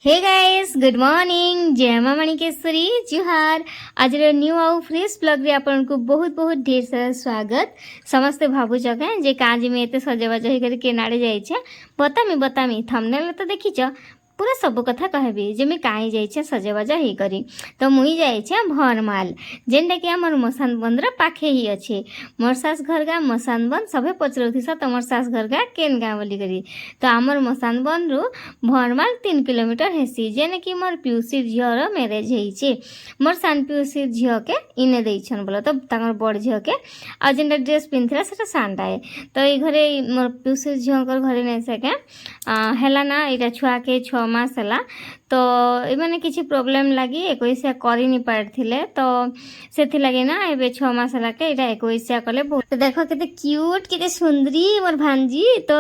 Hey guys good morning जय मां मणिकेश्वरी जुहार आज न्यू आउ फ्रेश ब्लॉग रे आपन को बहुत बहुत ढेर सारा स्वागत समस्ते भाबु जगह जे काज में एते सजबाज होई कर के नाड़े जाय छे बतामी थंबनेल तो देखी छ पूरा सब कथा कहबी जे मैं कहीं जाइए सजबाज हो करी तो मुई जाइए भरमाल जेनटा कि आमर मसान बंद पाखे ही अच्छे मोर सास घर गाँ मसान बंद सभे पचरथी सा तुम सास घर गाँ केन गाँ बोली करी तो आमर मसान बंद रु भरमाल 3 किलोमीटर हेसी जेने कि मोर पिउसी झीर मैरेज होइछे मोर सान पिउसी झील के इने देइछन बोला तो तांगर बड़ झील के आ जेनटा ड्रेस पिंधिला सेटा सांडाए तो ये घरे मोर पिउसी झील घरे नहीं सके हैला ना इटा छुआ के 6 मास है तो ये किसी प्रोब्लेम लगी 21 करी नहीं पारथिले तो से लगे ना ए 6 मास है के इटा 21 कले बहुत देखो केते क्यूट केते सुंदरी मोर भांजी तो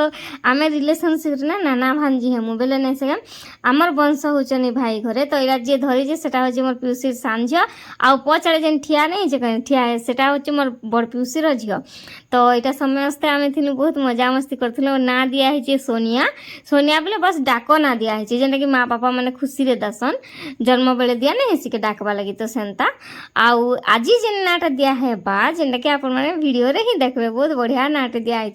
आमे रिलेशनशिप ना नाना भांजी हम बेले नहीं सके आमर वंश होचनी भाई घरे तो इरा जे धरी जे सेटा होचे मोर पिउसी सान झियो आ पछाड़े जेन ठिया नहीं जे ठिया है सेटा होचे मोर बड़ पिउसी रो झियो तो इटा समस्ते आमे थिनु बहुत मजा मस्ती करथिलो ना दिया है जे सोनिया सोनिया बोले बस डाको ना दिया है जेनटा कि माँ बापा माने खुशी रे दसन जन्म बेले दिया नहीं हेसी के डाकबा लगी तो सेंता आउ आजी जेन नाटा दिया है बा जेनटा कि आपन माने वीडियो रे ही देखबे बहुत बढ़िया नाट दिया है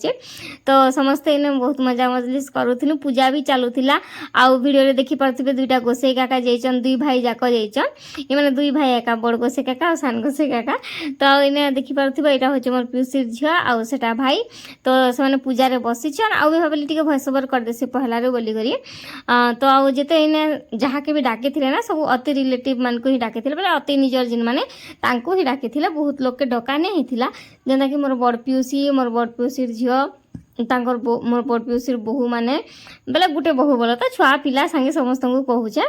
तो समस्त इने बहुत मजा मजलिस करूथिनु पूजा भी चालुथिला आउ वीडियो रे देखि परथिबे दुईटा गोसेई काका जैचन दुई भाई जाको जैचन ए माने दुई भाई एका बड़ गोसेई काका और सान गोसेई काका तो इने देखि परथिबे एटा होचे मोर पिउसी झिया आउ सेटा भाई तो से माने पूजा रे बसिछन आउ भी भाबली टिके भॉइस ओवर कर देसी पहला रे बोली करी तो आउ जेते इने जहाँ के भी डाके थिले ना सब अति रिलेटिव मान को ही डाके थिले बोले अति निजर जिन माने तांको ही डाके थिले बहुत लोग के डका नहीं थिला जेंदा कि मोर बड़ पिउसी मोर बड़ पिउसी झियो तांकर मोर बड़ पिउसी बहु माने बेले गुटे बहु बोला तो छुआ पिला संगे समस्त को कहूचे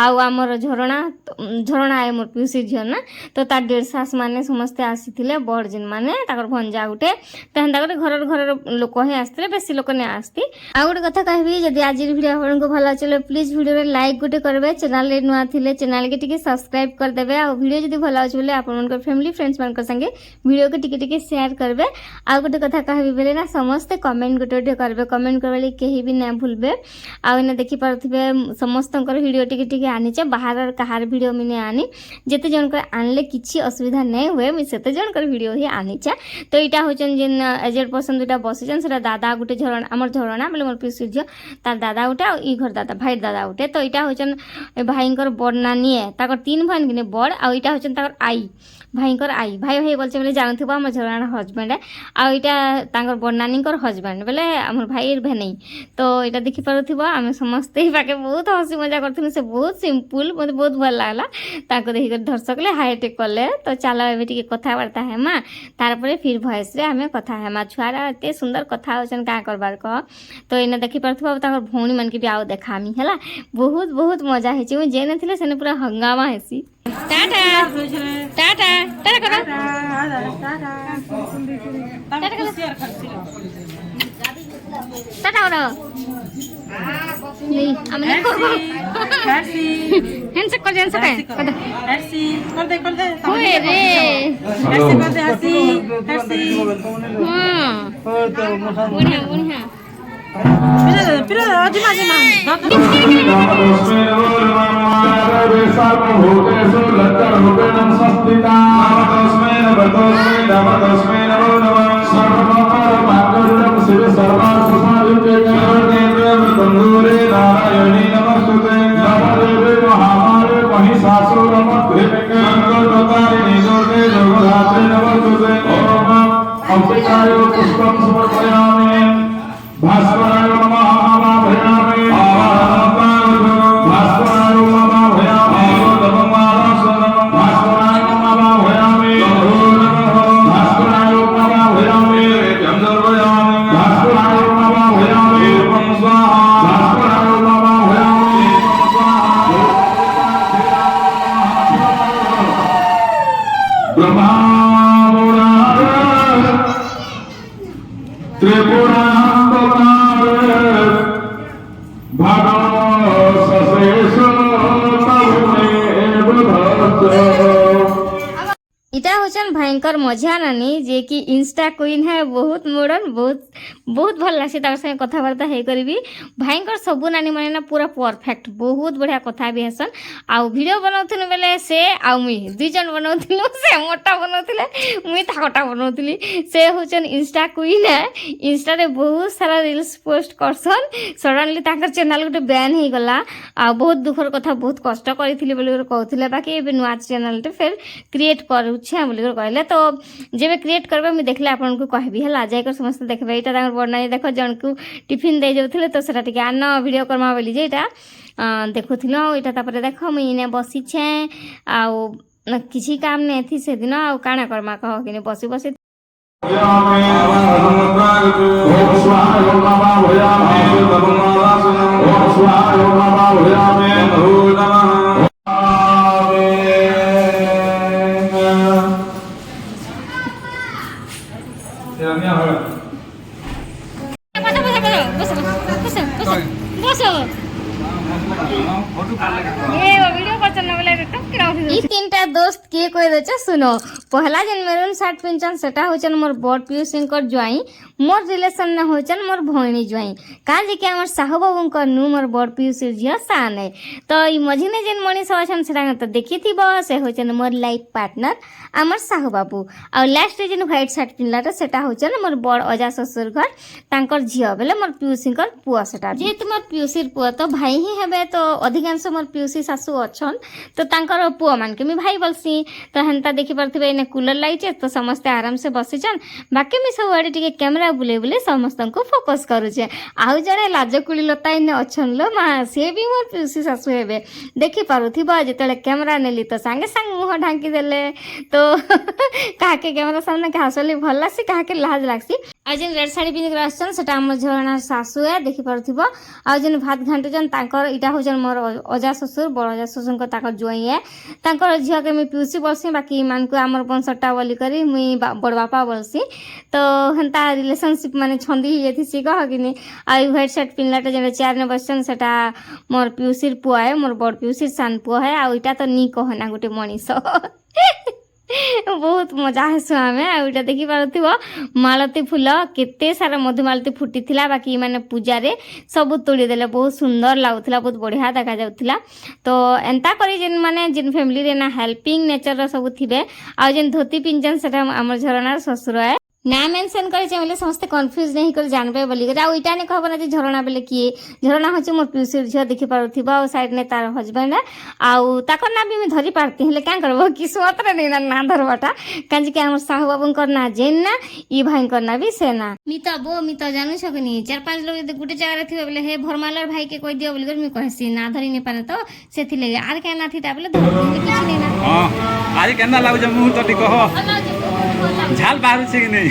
आउ आमर झरणा है मोर पिउसी झियो ना तो तार डेढ़ सास माने समस्ते आसीथिले बड़ जिन माने ताकर भंजा गुटे तहन ताकर घर लोक ही आस्ते बेसी लोक ने आस्ती आ गुटे कथा कहबी जदि आज वीडियो आपनको भला चले प्लीज वीडियो रे लाइक गुटे करबे चैनल रे नुआ थिले चैनल के टिके सब्सक्राइब कर देबे आ वीडियो जदि भला होछ बोले आपन मन फैमिली फ्रेंड्स मान संगे वीडियो के टिके शेयर करबे आ गुटे कथा कहबी बेले ना समस्त कमेंट गोटे करबे कमेंट करबे कहीं भी ना भूलबे आ इने देखि पारथिबे समस्त वीडियो टिके आनीचे बाहर कहार वीडियो मिने आनी जेते जन कर आनले किछि असुविधा नहीं हुए मि सेते जन कर वीडियो ही आनीचे तो इटा होचन जिन एजेड पर्सन दुटा बसिचन सेटा दादा गुटे झरण हमर झरणा बोले मोर पिउसी झियो तार दादा गुटे आ ई घर दादा भाई दादा गुटे तो इटा होचन भाईंकर बड़ नानी है ताकर 3 भाई किने बड़ आ इटा होचन ताकर आई भाईंकर आई भाई भाई बोलचे बोले जानथिबो हमर झरणा हस्बैंड है आ इटा तांकर बड़ नानीकर हस्बैंड बोले हमर भाई भेनई तो इटा देखि पारुथिबो आमे समस्त ही पाके बहुत हंसी मजा करथिनु से बहुत सिंपल मते बहुत भल लागला ताको देखि कर दर्शक ले हाई टेक करले तो चलो एबे टिके कथा वार्ता है मां तार परे फिर वॉइस रे हमें कथा है मां छुआरा एते सुंदर कथा होचन का करबार को तो इने देखि पारुथिबो ताकर भौणी मन के भी आओ देखामी हला बहुत बहुत मजा हेची मु जेने थिले सेने पूरा हंगामा हेसी टाटा टाटा टाटा करो टाटा करो टाटा करो नहीं हमने करो हैंडशेक कर हंसी कर दे ओए रे हंसी कर दे हंसी हां बढ़िया पिला आज माजे भास्कराय नमः भयामे भास्कराय नमः भयामे भास्कराय नमः भयामे भास्कराय नमः भयामे चंद्रयामे भास्कराय नमः भयामे स्वाहा भास्कराय नमः भयामे स्वाहा ब्रह्मा भाईकर मजा नानी जे कि इंस्टा क्वीन है बहुत मॉडर्न बहुत बहुत भल लासी तार संगे कथबार्ता हे करबी भाईकर सबू नानी माने ना पूरा परफेक्ट बहुत बढ़िया कथा भी हसन आउ वीडियो बनाउथिन बेले से आउ मुई दुई जन बनाउथिलु से मोटा बनाउथिले मुई थाकटा बनाउथिली से होचन इंस्टा क्वीन है इंस्टा रे बहुत सारा रील्स पोस्ट करसन सडनली ताकर चैनल गोटे बैन हे गला आ बहुत दुखर कथा बहुत कष्ट करिथिली बोली कहथिले बाकी एबे नुआ चैनल टे फिर क्रिएट करूछे बोली कहले तो जेबे क्रिएट करबे मुई देखले आपन को कहबी हला जाय कर समस्त देखबे एटा ताकर बर्णाई देखो जन को टिफिन दे जाउथिले तो सेटा टिके आन वीडियो करमा बोली जे एटा देखुथिलो एटा तापर देखो मुई इने बसी छे आ किसी काम ने थी से दिन आ काना करमा कह कि बसी बसी तीनटा दोस्त किए कह दे सुनो पहला जेन मेरून सार्ट पिंचन सेटा होचन मोर बड़ पियूसिंकर ज्वाई मोर रिलेशन ने होचन मोर भौणी ज्वाई कान जे कि हमर साहू बाबूंकर नु मोर बड़ पियूसी झिया सान है तो ई मझिने जेन मनीष अछन सेटा तो देखिथिबो से होचन मोर लाइफ पार्टनर हमर साहू बाबू आ लास्ट जेन व्हाइट शर्ट पिनलाटा सेटा होचन मोर बड़ अजा ससुर घर तांकर झिया बेले मोर पियूसिंकर पुआ सेटा जेहेतु मोर पियूसीर पुआ तो भाई ही हेबे तो अधिकांश मोर पियूसी सासू अछन तो तांकर पुआ मान के मी भाई बोलसी तो हेन्ता देखि परथिबे इने कूलर लाइचे तो समस्त आराम से बसिचन बाकी मी सब आडे टिके कैमरा बुले बुले समस्त को फोकस करूचे आउ जड़े लाजकुली लता इने अछन लो मा से भी मोर पियूसी सासू हेबे देखि पारुथिबा जेतले कैमरा नेली तो संगे संग मुह ढांकी देले तो काके कैमरा सामने के हसली भल लासी काके लाज लागसी आ जेन रेड साड़ी पिंधि आछन सेटा हमर झरना सासू है देखि पारुथिबा आ जेन भात घांटुचन तांकर इटा होजन मोर अजा ससुर बड़ अजा ससुर को ताकर जोई है तांकर झिया के मी पियूसी बोलसी बाकी मान को हमर बंशटा बोली करी मुई बड़ बापा बोलसी तो हंता रिलेशनशिप माने छंदी ही जेथि सी कह किनी आ व्हाइट शर्ट पिनलाटा जेन चेयर ने बसचन सेटा मोर पियूसीर पुआ है मोर बड़ पियूसीर सान पुआ है आ इटा तो नी कहना गोटे मनीष बहुत मजा हेसु आमे आ इटा देखि पारुथिबो मालती फूल केते सारा मधुमालती फुटी थिला बाकी माने पूजा रे सब तोड़ी देले बहुत सुंदर लागुथिला बहुत बढ़िया देखा जाउथिला तो एंता करी जेन माने जेन फैमिली रे ना हेल्पिंग नेचर रो सब थिबे आ जेन धोती पिंजन सेटा हमर झरनार ससुर है ना मेंशन करे बोले समस्त कंफ्यूज नहीं कर जानबे बोली आ इटा ने कहबो ना जे झरना बेले किए झरना होचे मोर पियूसीर झियो देखि पारुथिबा आ साइड ने तार हस्बैंड आ ताकर ना भी मैं धरी पारती हेले क्या करबो किस्मत रे नहीं ना धरबाटा कांज के हमर साहू बाबून करना जेन ना ई भाई करना भी सेना मी तो जानू सकनी चार पांच लोग यदि गुटे जगह रे थिबे बोले हे भरमालर भाई के कह दियो बोली कर मी कहसी ना धरी ने पाने तो सेथि ले आर के ना थिता बोले धर किछ नहीं ना हां आज केना लागो जे मुंह तो टिको हो झाल बारू छै कि नहीं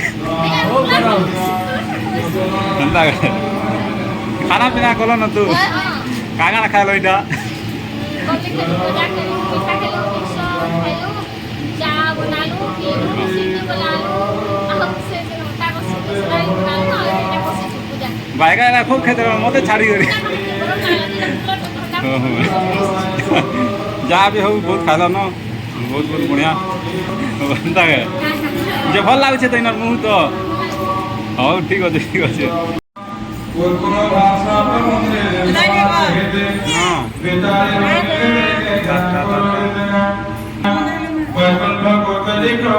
केनता खाना पीना कलो न तू कागा खा लो इटा बाइका एला खूब खेते मते छाड़ी गरी जा भी हो बहुत खाला न बहुत बहुत बढ़िया केनता जे भल लागै छै तइनर मुंह तो हां ठीक अछि ठीक अछि कोन भाषा ब्रह्मने हेते बेतारे भगवत लिखो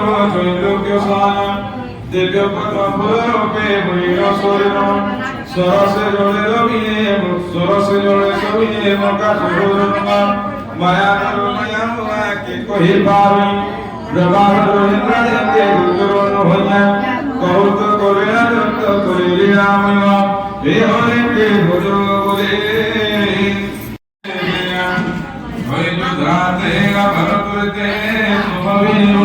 जोग्य सान दिव्य पद्मपुरोके मुनिरो सोरिनो सरसे जोड़े रविने सरसे जोड़े सविने मका जोड़ना माया माया के कोई पारी प्रभात इंद्र के गुरुन होया बहुत करे दत्त करे रामया हे हरे के भजो बोले होय दुधाते भरपुरते सुभविनो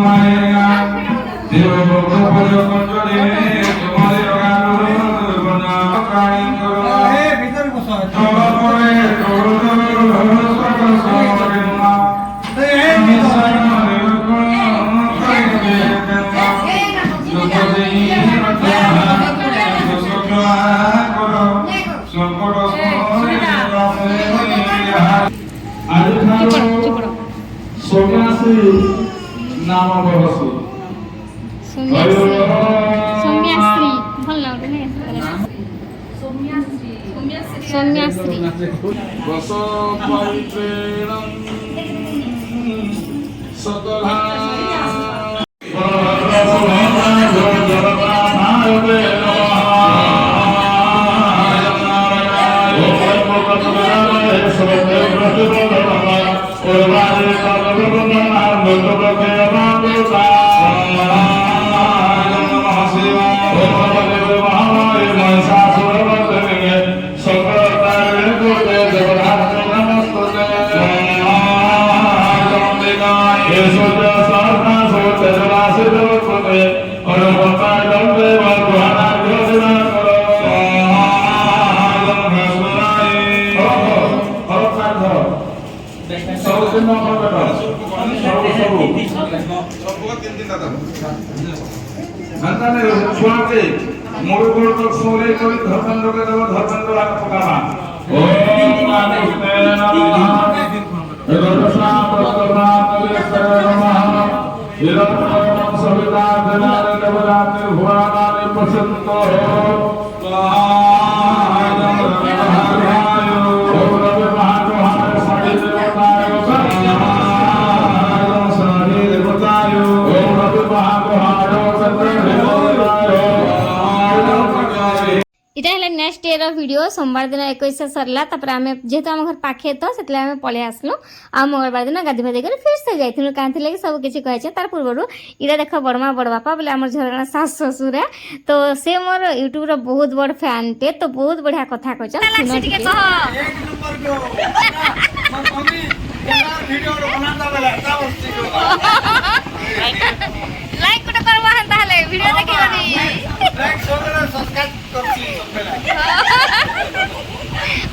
माया देव भगवान कंजरे तुम्हारे गानो बना काई करो हे भीतर बसो तो करे तो नाम बरसु ସୌମ୍ୟାଶ୍ରୀ ଭଲ ଲାଗୁନି ସୌମ୍ୟାଶ୍ରୀ बस पवित्रेण सकला छुआके मोर गोड़ तो सोले कोई धर्मेंद्र के देव धर्मेंद्र हाथ पकामा ओम नारायण नमः रदसा प्रतमा नमस्ते नमः हिरण्यम सविता जनान देवरात्रि भुवनानि पश्यन्तो स्वाहायं रविहाय ओम रवि महादेवाय साई देवताय स्वाहायं साई देवताय ओम रवि महादेवाय चंद्र इटा है नेक्स्ट डे वीडियो सोमवार दिन 21 सरला तापर आम जेहेतु आम घर पाखे तो से आम पलि आसलु आ मंगलवार दिन गाधी फाधी कर फिर से जाइलु कहीं लगे सब किसी कहे तार पूर्व इटा देख बड़मा बड़ बापा बोले आम झरना सास ससुर है तो से मोर यूट्यूब रो बहुत बड़ फैन टे तो बहुत बढ़िया कथा कहछ लाइक कोटा करवा हंता हले वीडियो देखिबनी लाइक सोरे सब्सक्राइब करछी सबेला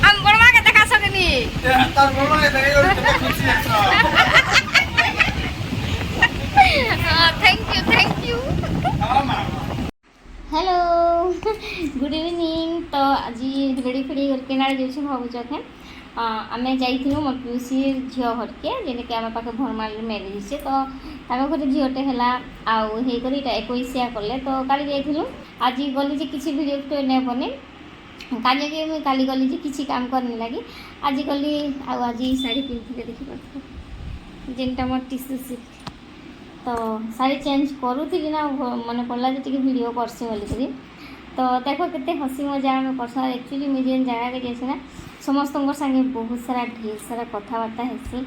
हम बड़मा के देखा सकनी तार बोलो ए देखे तो खुशी है हां thank you hello good evening तो आज रेडी फेडी करके ना जेछु भाबुछ के आम जाइलु मोर पिउसी झील घर के जेने कि आम पाखे भरमाल मैरिज से तो आम घर झीलटे है आईकर इटा 21 कले तो काली जाइलु आज गली जे किसी वीडियो ने बने काली काली गली जे किसी काम करने लगी आज गली आज शाढ़ी पिंधे देखी पार्थ जेनटा मोर टिश्यू सिल्क तो शाढ़ी चेंज करूली ना मन पड़ा जे वीडियो करसी बोलिक तो देखो केते हसी मजा आम कर एक्चुअली मुझे जेन जगह जाइए ना समस्त संगे बहुत सारा ढेर सारा कथबार्ता हेसी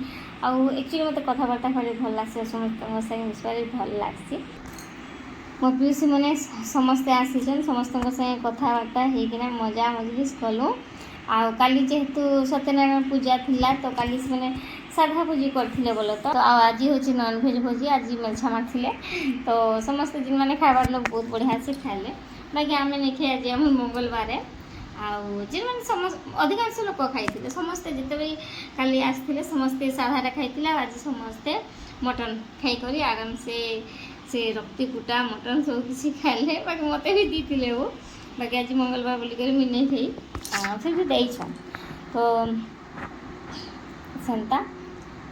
आउ एक्चुअली मत कथबार्ता भारी भल लगे समस्त संगे मिसबार भल लगे मो पीसी मैंने समस्ते आसीचन समस्त संगे कथबार्ता होना मजा मजलिस कलु आउ काली जेहेतु सत्यनारायण पूजा थिला तो काली से मैंने साधा भोजी करथिले बोलो तो आज हूँ नॉनभेज भोजी आज मेछा मारथिले तो समस्त जिन मैंने खाइबार लोग बहुत बढ़िया से खाइले बाकी आम नहीं खाई आज आम मंगलवार आउ मैंने समस्त अधिकांश लोक खाई समस्ते जिते भी काली आसते समस्ते साधारे खाई आज समस्ते मटन खाई आराम से रक्ति कुटा मटन सब किसी खाइले बाकी मत भी दी वो बाकी आज मंगलवार बोलिक मुझे नहीं खाई फिर भी देछन तो सेंता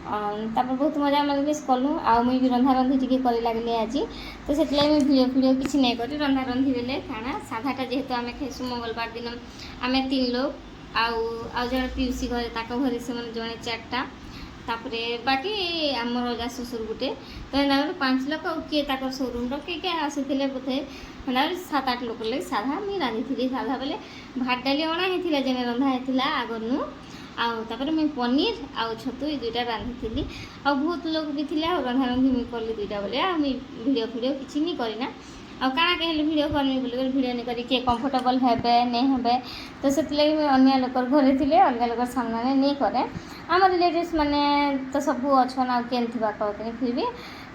तापर बहुत मजा मजलिस कलु आ मुई भी रंधा रंधी टिके करे लागले आज तो से वीडियो वीडियो किसी नहीं करी रंधा रंधी बेले खाना साधाटा जेहेतु आम खाइसु मंगलवार दिन आम 3 लोग आउ जन पीउसी घरे ताक घरे से मैंने जड़े 4टा तापरे बाकी आमर अजा ससुर गुटे तो 5 लोग किए ताकर शोरूम किए आसुले बोधे 7-8 लोक लगे साधा मुझे रांधी साधा बेले भात डाली अणा होता जेने रंधा होता आगनु आउे मुझे पनीर आउ छतु ये 2टा रांधी आ बहुत लोग भी थे रंधा रंधी मुझे कली 2टा बोले वीडियो वीडियो किसी नहीं करना आ काଣା कहले वीडियो करनी बोल वीडियो नहीं करी किए कंफर्टेबल हेबे नहीं हेबे तो से अन्य लोक घरे थे अन्य लोक सामने नहीं करे आम रिलेटिव्स मैंने तो सब अच्छन आ केन थी कहते फिर भी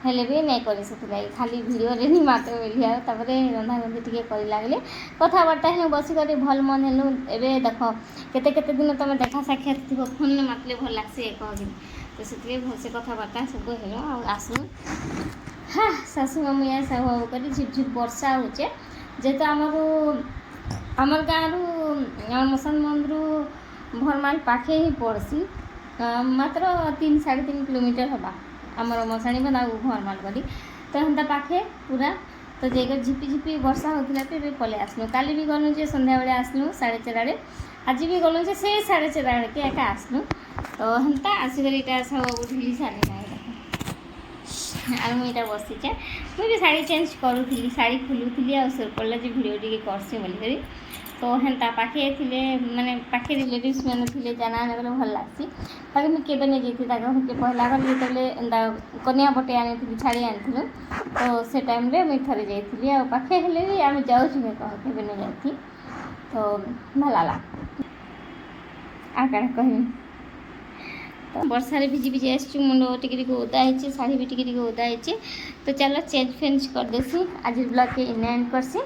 हेले भी नहीं करी से खाली वीडियो नहीं मात्र बोली रंधा रंधी टी कर लगे कथबार्ता है बसिक भल मन हेलु ए देख केते केते दिन तुम देखा साक्षात थी फोन में मातले भल लगे एक दिन तो से भलसे कथबार्ता सब हेलो आसु हाँ शाशु मामू या सब कर झिप झिप वर्षा होचे जेहेतु आमर गाँव मसान मंदिर भरमाल पाखे ही पड़सी मात्र 3-3.5 किलोमीटर हवा आमर मशाणी बंदा घर माल करी तो हेन्ता पाखे पूरा तो जाकर झिपी झिपी वर्षा होता भी पलि आसलु काली भी गलु जे संध्या बेले आसलु 4:30 आज भी गलु जे से 4:30 के एका आसलु तो हेन्ता आसिक इटा सब उठली साड़ी ना आर मुझे बसीचे मुझे शाड़ी चेंज करूली शाड़ी खोलुली आ सोर पड़ा जो भिड टे करसी बोलिकी तो हेन्ता पाखे थे माने पाखे रिलेटिव्स मैंने थे जाना गले भल लग्सी बाकी मुझे केवे नहीं जाती पहला घर जो कनिया पटे आनी छाड़ी आनी तो से टाइम रे मुझे थरे जाइली आ पाखे हेले भी आम जाऊँ कह केवे नहीं जाती तो भल लगा आ क्या कहमी तो वर्षा भिजी भिजी आसू मुंड टिके ओदा है शाढ़ी भी टिके ओदा है तो चलो चेंज फेंज करदेसी आज ब्लॉग के इन एंड करसी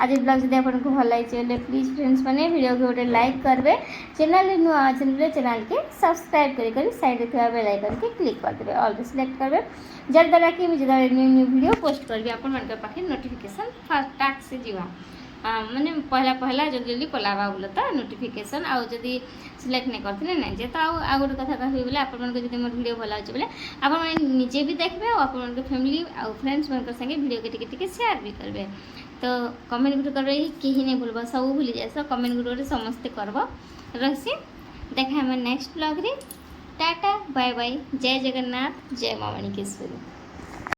आज ब्लॉग जब आपको भल लगे प्लीज फ्रेंड्स मैंने वीडियो को गोटे लाइक करबे चैनल नुआ चैनल के सब्सक्राइब कर साइड में बेल आइकन के क्लिक करदे ऑल सिलेक्ट करबे जार द्वारा कि मुझे न्यू न्यू वीडियो पोस्ट करबी आपण पाखे नोटिफिकेशन फास्ट टाक से जीवा माने पहला जल्दी जल्दी पलावा बोले तो नोटिफिकेशन आउ जदि सिलेक्ट नहीं करते ना जे तो आ गोटे कथा कहबी बोले आपन को जदि मोर वीडियो भल लागे बोले आपण माने निजे भी देखबे और आपन के फैमिली और फ्रेंड्स मन संगे वीडियो के टिके शेयर भी करबे तो कमेंट गुट कर कहीं नहीं भूलबा सब भूली जाए कमेंट गुट समस्ते करब रखसी देखा नेक्स्ट ब्लॉग रे टाटा बाय बाय जय जगन्नाथ जय माँ मणिकेश्वरी।